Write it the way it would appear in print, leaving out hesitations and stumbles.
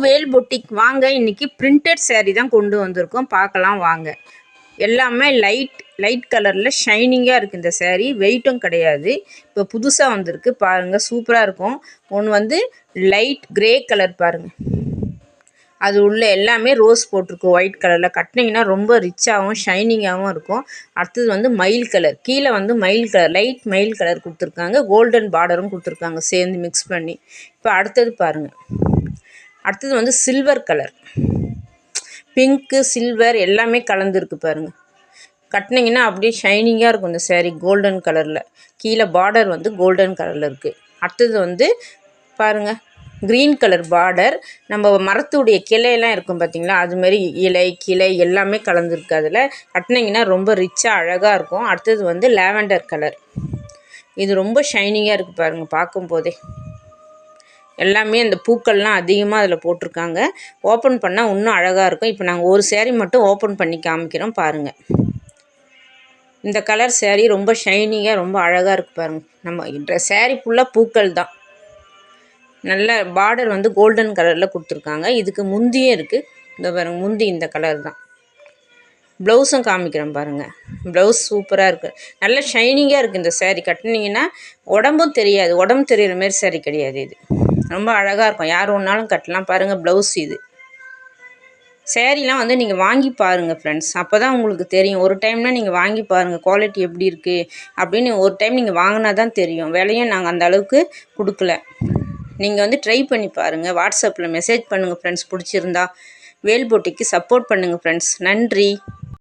வேல் boutique வாங்க. இன்னைக்கு printed saree தான் கொண்டு வந்திருக்கோம், பார்க்கலாம் வாங்க. எல்லாமே லைட் கலரில் ஷைனிங்காக இருக்குது இந்த saree. வெயிட்டும் கிடையாது. இப்போ புதுசாக வந்திருக்கு பாருங்கள், சூப்பராக இருக்கும். ஒன்று வந்து லைட் கிரே கலர் பாருங்கள், அது உள்ள எல்லாமே ரோஸ் போட்டிருக்கும் ஒயிட் கலரில். கட்டினீங்கன்னா ரொம்ப ரிச்சாகவும் ஷைனிங்காகவும் இருக்கும். அடுத்தது வந்து மயில் கலர், கீழே வந்து மயில் கலர், லைட் மயில் கலர் கொடுத்துருக்காங்க. கோல்டன் பார்டரும் கொடுத்துருக்காங்க சேர்ந்து மிக்ஸ் பண்ணி. இப்போ அடுத்தது பாருங்கள், அடுத்தது வந்து சில்வர் கலர், பிங்க்கு சில்வர் எல்லாமே கலந்துருக்கு பாருங்கள். கட்டினீங்கன்னா அப்படியே ஷைனிங்காக இருக்கும் இந்த saree, கோல்டன் கலரில். கீழே பார்டர் வந்து கோல்டன் கலரில் இருக்குது. அடுத்தது வந்து பாருங்கள், க்ரீன் கலர் பார்டர். நம்ம மரத்துடைய கிளையெல்லாம் இருக்கும் பார்த்திங்களா, அதுமாரி கிளை எல்லாமே கலந்துருக்கு. அதில் கட்டினீங்கன்னா ரொம்ப ரிச்சாக அழகாக இருக்கும். அடுத்தது வந்து லாவெண்டர் கலர், இது ரொம்ப ஷைனிங்காக இருக்குது பாருங்கள் பார்க்கும்போதே. எல்லாமே அந்த பூக்கள்லாம் அதிகமாக அதில் போட்டிருக்காங்க. ஓப்பன் பண்ணால் இன்னும் அழகாக இருக்கும். இப்போ நாங்கள் ஒரு saree மட்டும் ஓப்பன் பண்ணி காமிக்கிறோம் பாருங்கள். இந்த கலர் saree ரொம்ப ஷைனிங்காக ரொம்ப அழகாக இருக்குது பாருங்கள். நம்ம saree ஃபுல்லாக பூக்கள் தான். நல்ல பார்டர் வந்து கோல்டன் கலரில் கொடுத்துருக்காங்க. இதுக்கு முந்தியே இருக்குது, இந்த பாருங்கள் முந்தி இந்த கலர் தான். ப்ளவுஸும் காமிக்கிறேன் பாருங்கள், ப்ளவுஸ் சூப்பராக இருக்குது. நல்ல ஷைனிங்காக இருக்குது இந்த saree. கட்டினீங்கன்னா உடம்பும் தெரியாது, உடம்பு தெரிகிற மாரி saree கிடையாது. இது ரொம்ப அழகாக இருக்கும், யார் ஒன்றாலும் கட்டலாம். பாருங்கள் ப்ளவுஸ். இது சேரீலாம் வந்து நீங்கள் வாங்கி பாருங்கள் ஃப்ரெண்ட்ஸ், அப்போ தான் உங்களுக்கு தெரியும். ஒரு டைம்னால் நீங்கள் வாங்கி பாருங்கள் குவாலிட்டி எப்படி இருக்குது அப்படின்னு. ஒரு டைம் நீங்கள் வாங்கினா தான் தெரியும். விலையும் நாங்கள் அந்த அளவுக்கு கொடுக்கல. நீங்கள் வந்து ட்ரை பண்ணி பாருங்கள். வாட்ஸ்அப்பில் மெசேஜ் பண்ணுங்கள் ஃப்ரெண்ட்ஸ், பிடிச்சிருந்தா. வேல் பொட்டிக்கு சப்போர்ட் பண்ணுங்கள் ஃப்ரெண்ட்ஸ். நன்றி.